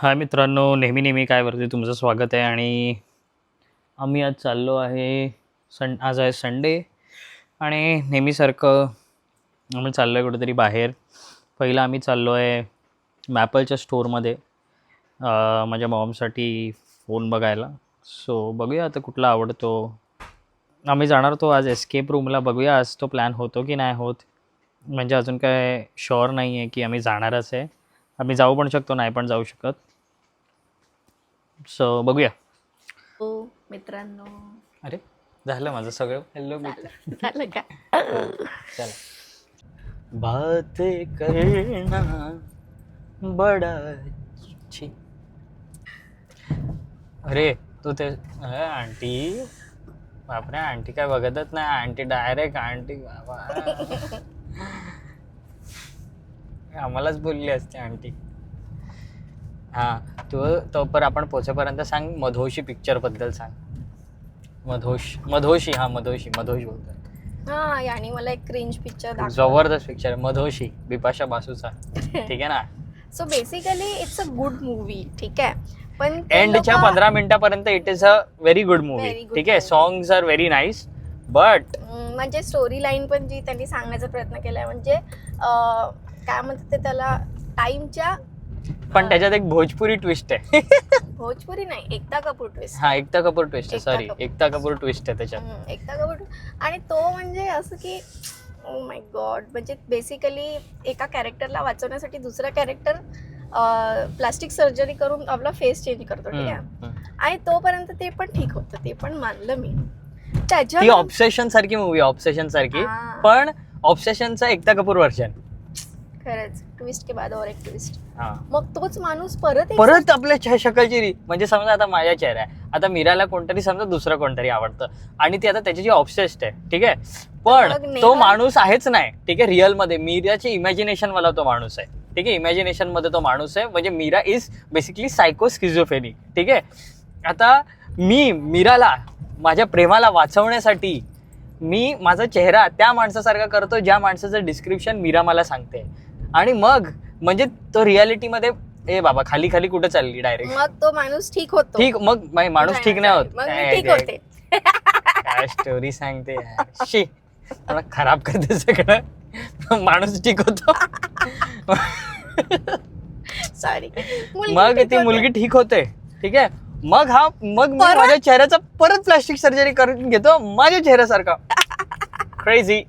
हाय मित्रांनो, नेहमी काय तुमचं स्वागत आहे. आणि आम्ही आज चाललो आहे. आज आहे संडे आणि नेहमीसारखं आम्ही चाललो आहे कुठेतरी बाहेर. पहिलं आम्ही चाललो आहे मॅपलच्या स्टोअरमध्ये माझ्या मॉमसाठी फोन बघायला. सो बघूया आता कुठला आवडतो. आम्ही जाणार तो आज एस्केप रूमला. बघूया आज तो प्लॅन होतो की नाही होत. म्हणजे अजून काय शुअर नाही आहे की आम्ही जाणारच आहे. आम्ही जाऊ पण शकतो, नाही पण जाऊ शकत. सो बघूया. हो मित्रांनो, अरे झालं माझं सगळं. हॅलो मित्र. झालं का? चला. बात करना बडा अच्छी. अरे तू ते आंटी, बापरे आंटी काय बघतच नाही. आंटी डायरेक्ट आंटी बाबा आम्हालाच बोलली असते आंटी. हां तो पर आपण पोचेपर्यंत सांग मधोशी पिक्चर बद्दल सांग. मधोशी बोलतोय. हा, यानी मला एक क्रिंज पिक्चर दाखव. जबरदस्त पिक्चर आहे मधोशी, बिपाशा बासूचा. ठीक आहे ना. So basically it's a good movie. ठीक आहे, पण एंडच्या 15 मिनिटापर्यंत it is a very good movie. ठीक आहे, songs are very nice but म्हणजे स्टोरी लाईन पण जी त्यांनी सांगण्याचा प्रयत्न केलाय, म्हणजे काय म्हणतात ते त्याला, टाइमच्या. पण त्याच्यात एक भोजपुरी ट्विस्ट आहे. भोजपुरी नाही, एकता कपूर ट्विस्ट. हा, एकता कपूर ट्विस्ट आहे. सॉरी, एकता कपूर ट्विस्ट आहे त्याच्यात. एकता कपूर. आणि तो म्हणजे असं की ओ माय गॉड, म्हणजे बेसिकली एका कॅरेक्टरला वाचवण्यासाठी दुसरा कॅरेक्टर प्लास्टिक सर्जरी करून आपला फेस चेंज करतो. ठीक आहे, आणि तोपर्यंत ते पण ठीक होतं, ते पण मानलं मी. ती ऑब्सेशन सारखी मूवी, ऑब्सेशन सारखी, पण ऑब्सेशनचा एकता कपूर व्हर्जन. खरंच, ट्विस्ट के बाद और एक ट्विस्ट. मग तोच माणूस परत आपल्या शकलची, म्हणजे समजा आता माझ्या चेहरा आहे, आता मीराला कोणतरी समजा दुसरं कोणतरी आवडतं आणि ती आता त्याची ऑब्सेस्ड आहे. ठीक आहे, पण तो माणूस आहेच नाही. ठीक आहे, रिअल मध्ये मीराची इमॅजिनेशन वाला तो माणूस आहे. ठीक आहे, इमॅजिनेशन मध्ये तो माणूस आहे. म्हणजे मीरा इज बेसिकली सायको स्किझोफ्रेनिक. ठीक आहे, आता मी मीराला माझ्या प्रेमाला वाचवण्यासाठी मी माझा चेहरा त्या माणसासारखा करतो ज्या माणसाचं डिस्क्रिप्शन मीरा मला सांगते. आणि मग म्हणजे तो रियालिटी मध्ये ए बाबा खाली खाली कुठे चालली डायरेक्ट. मग तो माणूस ठीक होतो. ठीक, मग माणूस ठीक नाही होत. ठीक होते. काय स्टोरी सांगते शी, मला खराब करते सगळं. माणूस ठीक होतो. सॉरी. मग ती मुलगी ठीक होते. ठीक आहे, मग मी माझ्या चेहऱ्याचा परत प्लास्टिक सर्जरी करून घेतो माझ्या चेहऱ्यासारखा. क्रेझी.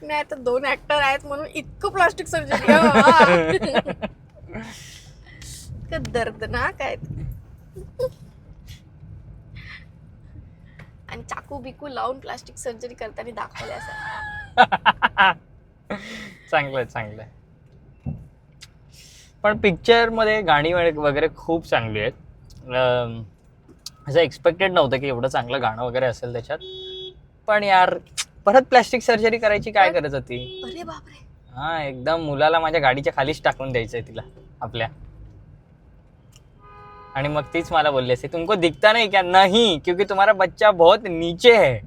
नाही तर 2 ऍक्टर आहेत म्हणून इतकं प्लास्टिक सर्जरी. दर्दनाक आहेत. आणि चाकू बिकू लावून प्लास्टिक सर्जरी करताना दाखवले असं. चांगलंय. पण पिक्चर मध्ये गाणी वगैरे खूप चांगली आहेत. असं एक्सपेक्टेड नव्हतं की एवढं चांगलं गाणं वगैरे असेल त्याच्यात. पण यार परत प्लास्टिक सर्जरी करायची काय गरज होती. अरे बापरे. हा, एकदम मुलाला माझ्या गाडीच्या खालीच टाकून द्यायचंय तिला आपल्या. आणि मग तीच मला बोलली असते, तुमको दिखता नहीं क्या? नहीं, क्योंकि तुम्हारा बच्चा बहुत नीचे है.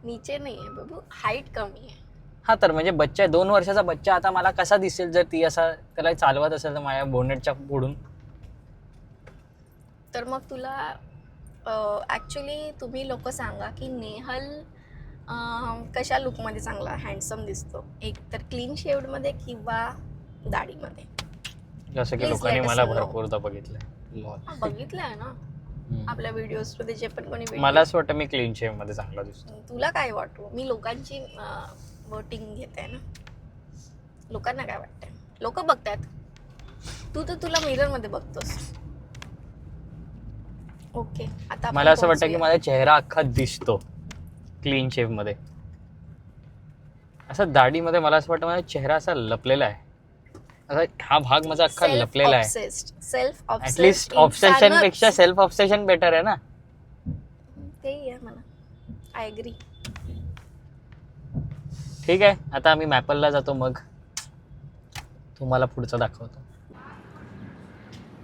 नीचे नाही आहे बाबू, हाईट कमी आहे. हा, तर म्हणजे बच्चा 2 वर्षाचा बच्चा आता मला कसा दिसेल जर ती असा त्याला चालवत असेल तर माझ्या बोनेटच्या पुढून. तर मग तुला ॲक्च्युली तुम्ही लोक सांगा की नेहल कशा लुकमध्ये चांगला हँडसम दिसतो, एक तर क्लीन शेवडमध्ये किंवा दाढीमध्ये. जसं की लोकांनी मला भरपूरदा बघितलंय. बघितलंय ना आपल्या व्हिडिओज मध्ये, जे पण कोणी. मला असं वाटतं मी क्लीन शेव मध्ये चांगला दिसतो. तुला काय वाटू? मी लोकांची वोटिंग घेते ना. लोकांना काय वाटतंय? लोक बघतात, तू तर तुला मिरर मध्ये बघतोस. ओके, आता मला असं वाटतं की माझा चेहरा अख्खा दिसतो क्लीन शेव मध्ये. असं दाढीमध्ये मला असं वाटतं माझा चेहरा असा लपलेला आहे. असा हा भाग माझा अख्खा लपलेला आहे. सेल्फ ऍटलीस्ट ऑब्सेशन पेक्षा सेल्फ ऑब्सेशन बेटर आहे ना. तेही आहे मला, आय एग्री. ठीक आहे, आता आम्ही मॅपलला जातो, मग तुम्हाला पुढचं दाखवतो.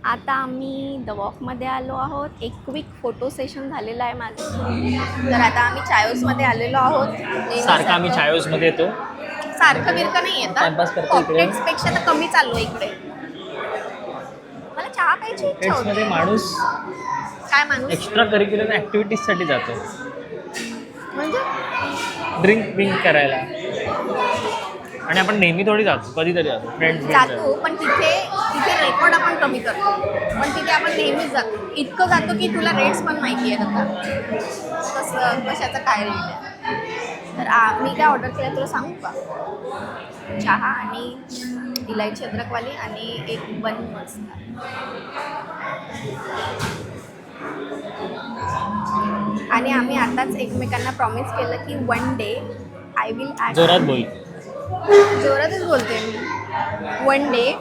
आता आम्ही द वॉकमध्ये आलो आहोत. एक क्विक फोटो सेशन झालेलं आहे माझं. तर आता आम्ही चायोसमध्ये आलेलो आहोत. सारखं आम्ही चायोसमध्ये येतो. सारखं बिरकं नाही Timepass येतात. करतो इकडे. कॉकटेल्स पेक्षा तर कमी चाललो इकडे. मला चहा प्यायची इच्छा मध्ये होती. माणूस काय माणूस एक्स्ट्रा करिक्युलर ऍक्टिव्हिटीज साठी जातो, म्हणजे ड्रिंक करायला. आणि आपण नेहमी थोडी जातो, कधीतरी जातो फ्रेंड्स. जातो पण तिथे रेकॉर्ड आपण कमी करतो. पण तिथे आपण नेहमीच जातो, इतकं जातो की तुला रेट्स पण माहिती आहेत आता कसं कशाचं काय रेट आहे. तर मी काय ऑर्डर केलं तुला सांगू का? चहा आणि इलायची अद्रकवाली आणि एक बन मस्त. आणि आम्ही आताच एकमेकांना प्रॉमिस केलं की one day I will act. जोरात बोल. जोरातच बोलते मी. One day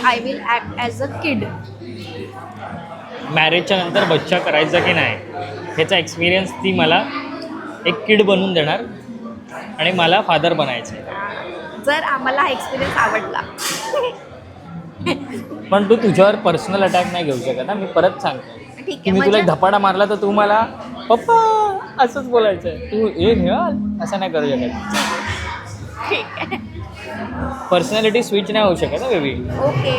I will act as a kid. मॅरेजच्या नंतर बच्चा करायचा की नाही ह्याचा एक्सपिरियन्स ती मला एक किड बनवून देणार आणि मला फादर बनायचं. जर आम्हाला हा एक्सपिरियन्स आवडला. पण तू तुझ्यावर पर्सनल अटॅक नाही घेऊ शकत ना. मी परत सांगतो ठीक की आहे मी तुला एक म्हणजे धपाडा मारला तर तू मला पप्पा असंच बोलायचं आहे. तू असं नाही करू शकत. ठीक आहे. पर्सनॅलिटी स्विच नाही होऊ शकत ना बेबी. ओके.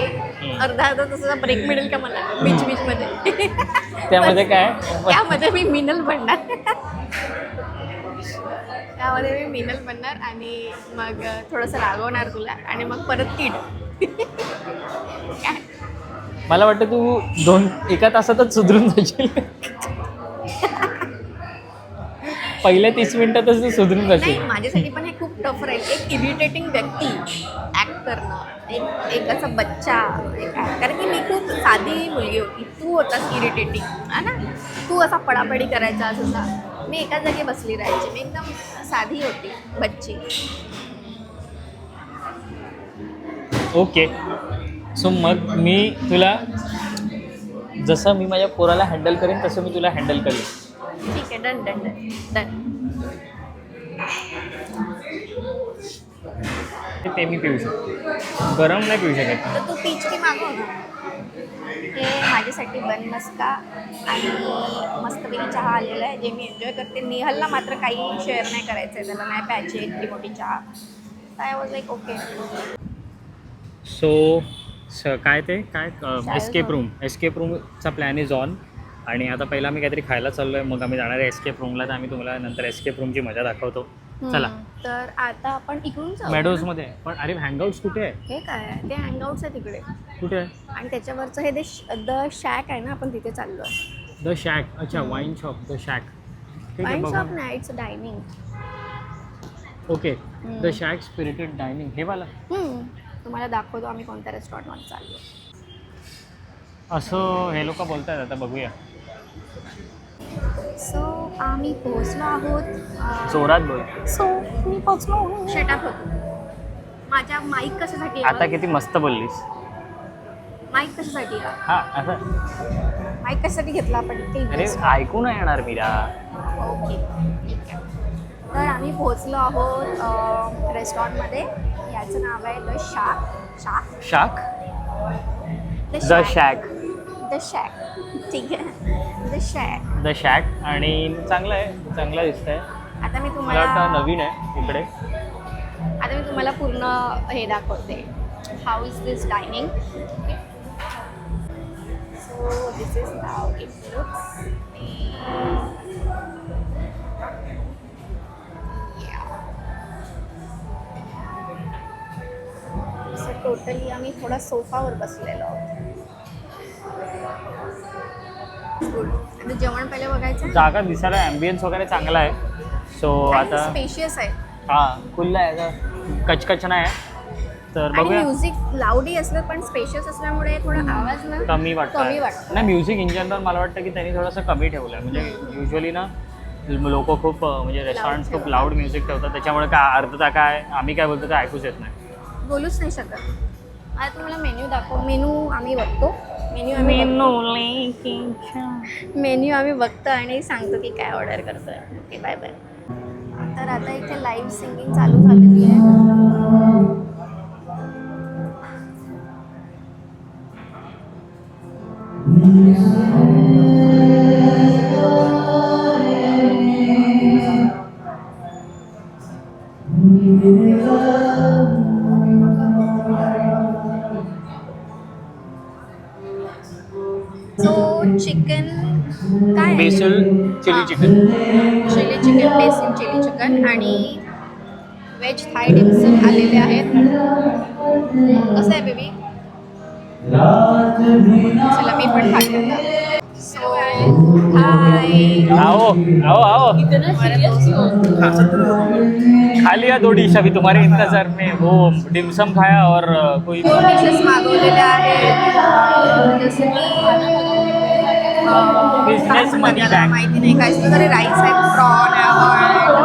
अर्धा तासाचा ब्रेक मिळेल का मला बीच मध्ये? त्यामध्ये काय त्यामध्ये मी मिनल बनणार. त्यामध्ये मी मिनल बनणार आणि मग थोडंसं रागवणार तुला आणि मग परत किड. मला वाटतं तू एका तासातच सुधरून जाशील. पहिल्या 30 मिनिटातच तू सुधरून नाही जाशील. माझ्यासाठी पण हे खूप टफ राहील. एक इरिटेटिंग व्यक्ती ॲक्ट करणं, एक असा बच्चा कारण की मी खूप साधी मुलगी होती. तू होतास इरिटेटिंग है ना. तू असा पडापडी करायचा असा. मी एका जागी बसली राहायची. मी एकदम साधी होती बच्ची. ओके. सो मग मी तुला जसं मी माझ्या पोराला हँडल करेन तसं मी तुला हँडल करेन. ठीक आहे. Done done done done. ते मी पिऊ शकतो, गरम नाही पिऊ शकत. तर तू पीच की मागव ना. हे माझ्यासाठी बन मस्का आणि मस्तपैकी चहा आलेला आहे जे मी एन्जॉय करते. निहलला मात्र काही शेअर नाही करायचं आहे, त्याला नाही प्यायची इतकी मोठी चहा. I was like okay. So काय एस्केप रूमचा प्लॅन इज ऑन. आणि आता पहिला आम्ही काहीतरी खायला चाललो आहे, मग आम्ही जाणार आहे एस्केप रूमला. तर आम्ही तुम्हाला नंतर एस्केप रूमची मजा दाखवतो. चला. तर आता आपण इकडून जाऊ. मेडोजमध्ये. पण अरे हँगआउट्स कुठे आहे? हे काय आहे? ते हँगआउट्स आहे तिकडे कुठे आहे? आणि त्याच्यावरचं हे द शॅक आहे ना, आपण तिथे चाललो आहे. The shack. अच्छा, वाईन शॉप द शॅक. ठीक आहे, वाईन शॉप बघू. नाही, it's dining. Okay. The shack spirited dining हे वाला. तुम्हाला दाखवतो आम्ही कोणत्या रेस्टॉरंटमध्ये चाललो. असं हे लोक बोलतात. आता बघूया. सो आम्ही पोहोचलो आहोत. जोरात बोल. सो मी पोहोचलो. शटअप होतो. माझ्या माईक कशासाठी आता किती मस्त बोललीस. माईक कशासाठी हा असं माईक कशासाठी घेतला आपण ते अरे ऐकू नाही येणार मीरा. ओके ठीक आहे. तर आम्ही पोहोचलो आहोत रेस्टॉरंटमध्ये. याचं नाव आहे द शाक. शाक. The shack. The shack. ठीक आहे. The shack. आणि चांगलं दिसतंय. आता मी मला तुम्हाला वाटतं नवीन आहे इकडे. आता मी तुम्हाला पूर्ण हे दाखवते. How is this dining. So this is how it looks. So totally आम्ही थोडा सोफावर बसलेलो आहोत. गुड. आता जेवण पहिले बघायचं. जागा दिसायला ॲम्बियन्स वगैरे चांगला आहे. सो आता स्पेशियस आहे. हां खुल्ला आहे. आता कचकच नाही आहे. तर आणि बघूया. म्युझिक लाऊडही असलं पण स्पेशियस असल्यामुळे थोडा आवाज ना कमी वाटतं. नाही म्युझिक इन जनरल मला वाटतं की त्यांनी थोडंसं कमी ठेवलं आहे. म्हणजे युजली ना लोक खूप म्हणजे रेस्टॉरंट खूप लाऊड म्युझिक ठेवतात. त्याच्यामुळे काय अर्धता काय आम्ही काय बोलतो ते ऐकूच येत नाही. बोलूच नाही शकत. आता तुम्हाला मेन्यू दाखव. मेनू आम्ही बघतो आणि सांगतो की काय ऑर्डर करतोय. Okay bye bye. तर आता इथे लाईव्ह सिंगिंग चालू झालेली आहे. चिकन काय बेसिल चिली हां. Chicken. Chilli chicken, basil chilli chicken आणि व्हेज थाय डिम्सम आलेले आहेत. कसं आहे बेबी? चला मी पण खाते आता. सो हाय. आओ आओ आओ, खा लिया 2 डिश अभी तुम्हारे इंतजार में. वो डिमसम खाया और कोई 4 डिशेस मागवलेल्या आहेत. जसं Business की money मला back. माहिती नाही काय तरी राईस आहे, प्रॉन आहे,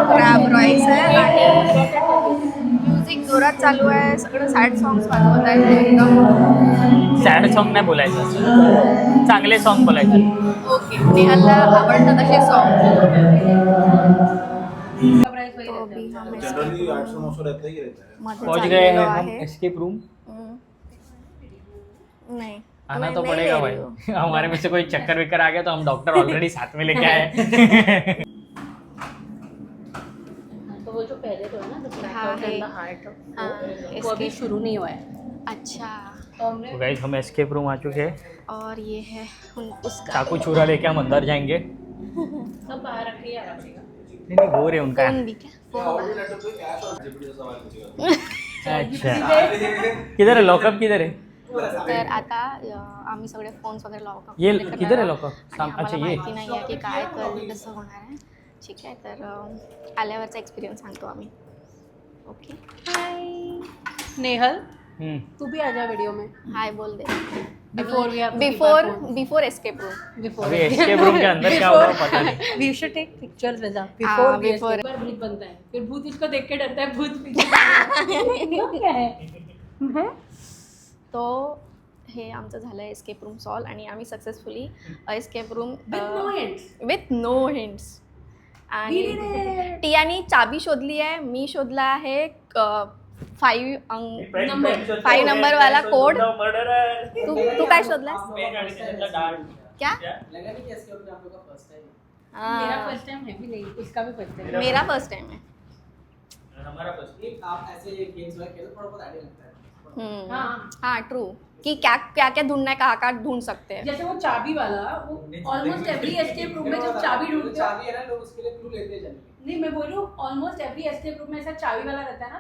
क्रॅब राईस आहे आणि म्युझिक जोरात चालू आहे. सगळं सॅड सॉंग्स वाजवत आहेत एकदम. सॅड सॉन्ग नाही बोलायचं, चांगले सॉन्ग बोलायचं. ओके, नेहाला आवडतात असे सॉंग. तो भी हम जनरली 800-900 रहता ही रहता है. मध्ये पहुंच गए चाललेलो हैं हम आहे. Escape room. नाही आना मैं तो नहीं पड़ेगा ले भाई. रही हूँ. हमारे में से कोई चक्कर विक्कर आ गया तो हम डॉक्टर ऑलरेडी साथ में लेके आए. तो वो जो पहले तो है ना द हाँ, है। हार्ट हाँ, वो अभी इसके- शुरू नहीं हुआ है. अच्छा, तो हमने तो गाइस हम एस्केप रूम आ चुके हैं. और ये है उसका चाकू छुरा लेके हम अंदर जाएंगे. सब बाहर रख लिया रखेगा. नहीं वो रे उनका. फोन भी क्या क्या फोन ऑडियो लेटर पे कैश और जीपीटी सवाल पूछेगा. अच्छा, किधर है लॉकअप, किधर है तर आता आम्ही सगळे फोन्स वगैरे लॉक ये किधर है लॉकअप. अच्छा आम्हाला ये माहिती नाही आहे की काय कसं होणार आहे. ठीक आहे, तर आल्यावरचा एक्सपिरियन्स सांगतो आम्ही. ओके, हाय नेहल हम्म. तू भी आ जा वीडियो में. हाय बोल दे. Before we have to keep before our phone. Before escape room. Before अभी एस्केप रूम के अंदर क्या होगा पता नहीं. we should take pictures with them. हाँ, Before we before. escape. भूत बनता है, फिर भूत इसको देख के डरता है. भूत पीछे क्या है. तो हे आमचं झालं एस्केप रूम सॉल्व आणि आम्ही successfully escape room With no hints. With no hints. आणि We did it. टियानी चाबी शोधली आहे, मी शोधला आहे 5 नंबर वाला कोड. तू काय शोधलास? क्या मेरा हाँ, फर्स्ट टाइम है भी नहीं, उसका भी फर्स्ट टाइम. मेरा फर्स्ट टाइम है. आप ऐसे गेम्स वगैरह खेलो थोड़ा बहुत आइडिया लगता है. हाँ. हाँ ट्रू, कि क्या क्या क्या ढूंढना है, कहाँ कहाँ ढूंढ सकते हैं. जैसे वो चाबी वाला, वो ऑलमोस्ट एवरी एस्केप रूम में जब चाबी ढूंढते हो. चाबी है ना, लोग उसके लिए क्लू लेते हैं जनरली. नहीं, मैं बोल रही हूँ ऑलमोस्ट एवरी एस्केप रूम में ऐसा चाबी वाला रहता है ना,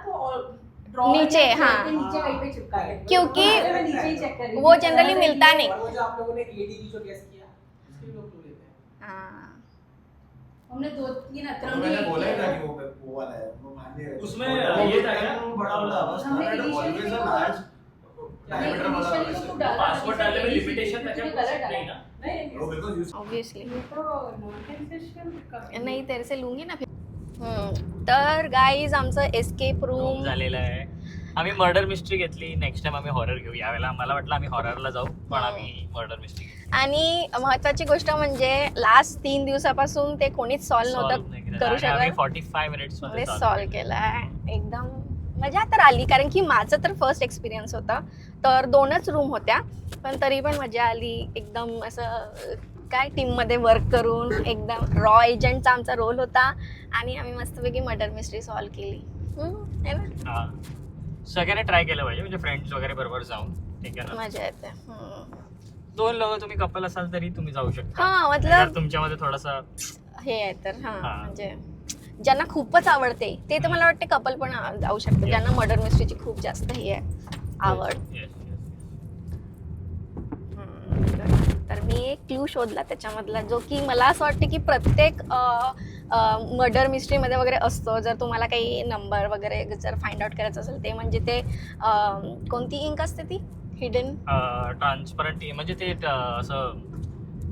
तो नीचे, हाँ. नीचे कहीं पे चिपका है. क्योंकि मैं नीचे ही चेक कर रही वो थी. जनरली मिलता नहीं. और वो जो आप लोगों ने एडीजी जो गेस किया उसके लिए लोग क्लू लेते हैं. हाँ, हमने 2-3 तो अतरंगी मैंने बोला ही था कि वो वाला है, वो मान नहीं रहे. उसमें ये था क्या? वो बड़ा वाला बस हमने था, initially always तो- a large diameter वाला Initially वैसे. तो डाला, पासवर्ड डालने में ABC लिमिटेशन था क्या? उसने कलर डाला. नहीं ना? नहीं, वो बिल्कुल यूज ऑब्वियसली. ये तो नॉन-सेंसेशन का. नाही तेरे से लूंगी ना फिर. तर गाईज आमचं एस्केप रूम रूम झालेलं आहे. आम्ही मर्डर मिस्ट्री घेतली. नेक्स्ट टाइम आम्ही हॉरर घेऊ. यावेळेला मला वाटलं आम्ही हॉररला जाऊ, पण आम्ही मर्डर मिस्ट्री घेतली. आणि महत्वाची गोष्ट म्हणजे लास्ट 3 दिवसापासून ते कोणीच सॉल्व नव्हतं करू आम्ही शकत. 45 मिनिट्स मध्ये सॉल्व केलाय. एकदम मजा तर आली, कारण की माझं तर फर्स्ट एक्सपिरियन्स होता. तर 2च रूम होत्या, पण तरी पण मजा आली. एकदम असं काय टीममध्ये वर्क करून एकदम रॉ एजंटचा आमचा रोल होता आणि आम्ही मस्तपैकी मर्डर मिस्ट्री सॉल्व केली. है ना, हा. सगळ्यांनी ट्राय केलं पाहिजे, म्हणजे फ्रेंड्स वगैरे बरोबर जाऊन. ठीक आहे ना. मजा येते. 2 लोक तुम्ही कपल असाल तरी तुम्ही जाऊ शकता. हा, जर मतलब तुमच्यामध्ये थोडासा हे आहे तर हा, हा. म्हणजे ज्यांना खूपच आवडते ते तर मला वाटते कपल पण जाऊ शकतात. ज्यांना मर्डर मिस्ट्रीची खूप जास्त ही आहे आवड. Yes, yes. तर मी एक क्लू शोधला त्याच्यामधला, जो की मला असं वाटतं की प्रत्येक मर्डर मिस्ट्रीमध्ये वगैरे असतो. जर तुम्हाला काही नंबर वगैरे जर फाइंड आउट करायचं असेल, ते म्हणजे ते कोणती इंक असते ती हिडन ट्रान्सपरंट म्हणजे ते असं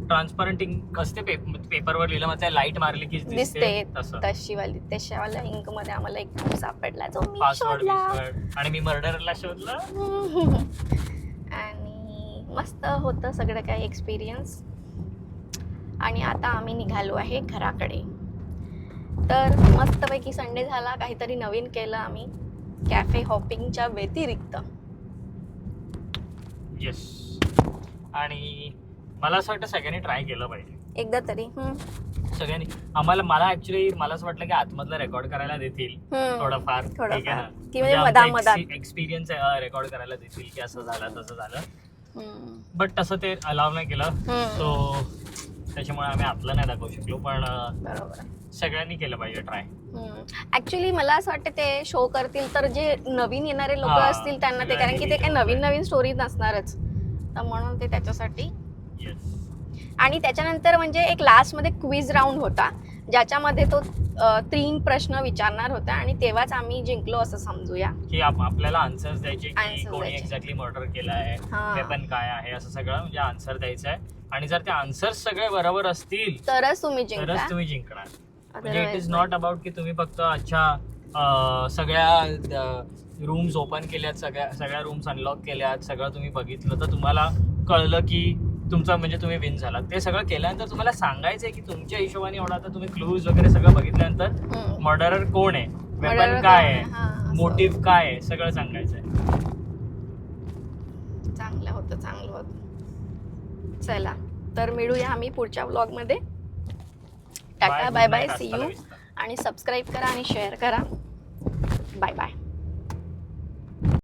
ट्रान्सपरंट इंक असते. पेपरवर लिहिलं मग त्या लाईट मारली की दिसते तसं. तशीवाली तशावाल्या इंक मध्ये आम्हाला एक क्लू सापडला, जो मी पासवर्ड शोधला. आणि मी मर्डरला शोधला. आणि मस्त होतं सगळं काही एक्सपिरियन्स. आणि आता आम्ही निघालो आहे घराकडे. तर मस्तपैकी संडे झाला, काहीतरी नवीन केलं आम्ही कॅफे हॉपिंगच्या व्यतिरिक्त. येस. आणि मला असं वाटतं सगळ्यांनी ट्राय केलं पाहिजे एकदा तरी. सगळ्यांनी. मला ऍक्च्युली मला असं वाटलं की आतमधलं रेकॉर्ड करायला देतील थोडंफार. ठीक आहे ना, की म्हणजे मधामधात एक्सपिरियन्स रेकॉर्ड करायला देतील की असं झालं तसं झालं. बट तसं ते अलाव नाही केलं. सो त्याच्यामुळे आम्ही आपलं नाही दाखवू शकलो. पण बरोबर. सगळ्यांनी केलं पाहिजे ट्राय. ऍक्च्युली मला असं वाटतं ते शो करतील तर जे नवीन येणारे लोक हा, असतील त्यांना ते, कारण की ते काही नवीन नवीन स्टोरी नसणारच, तर म्हणून ते त्याच्यासाठी. येस. आणि त्याच्यानंतर म्हणजे एक लास्ट मध्ये क्विज राऊंड होता ज्याच्यामध्ये तो 3 प्रश्न विचारणार होता आणि तेव्हाच आम्ही जिंकलो असं समजूया. की आपल्याला आन्सर्स द्यायचे की Answers कोणी द्यायचे. एक्झॅक्टली मर्डर केलं आहे, हा. वेपन काय आहे, असं सगळं म्हणजे आन्सर द्यायचं आहे. आणि जर ते आन्सर्स सगळे बरोबर असतील तरच तुम्ही जिंकता. तरच तुम्ही जिंकणार. म्हणजे it Otherwise is not about की तुम्ही फक्त अच्छा सगळ्या रूम्स ओपन केल्यात, सगळ्या रूम्स अनलॉक केल्यात, सगळं तुम्ही बघितलं तर तुम्हाला कळलं की तुमचं म्हणजे तुम्ही विन झालात. ते सगळं केल्यानंतर तुम्हाला सांगायचंय की तुमच्या हिशोबाने एवढा आता तुम्ही क्लूज वगैरे सगळं बघितल्यानंतर मर्डरर कोण आहे, वेपन काय आहे, मोटिव्ह काय आहे, सगळं सांगायचंय. चांगलं होतं. चला तर मिळूया आम्ही पुढच्या व्लॉग मध्ये. टाटा, बाय बाय, सी यू. आणि सबस्क्राईब करा आणि शेअर करा. Bye bye.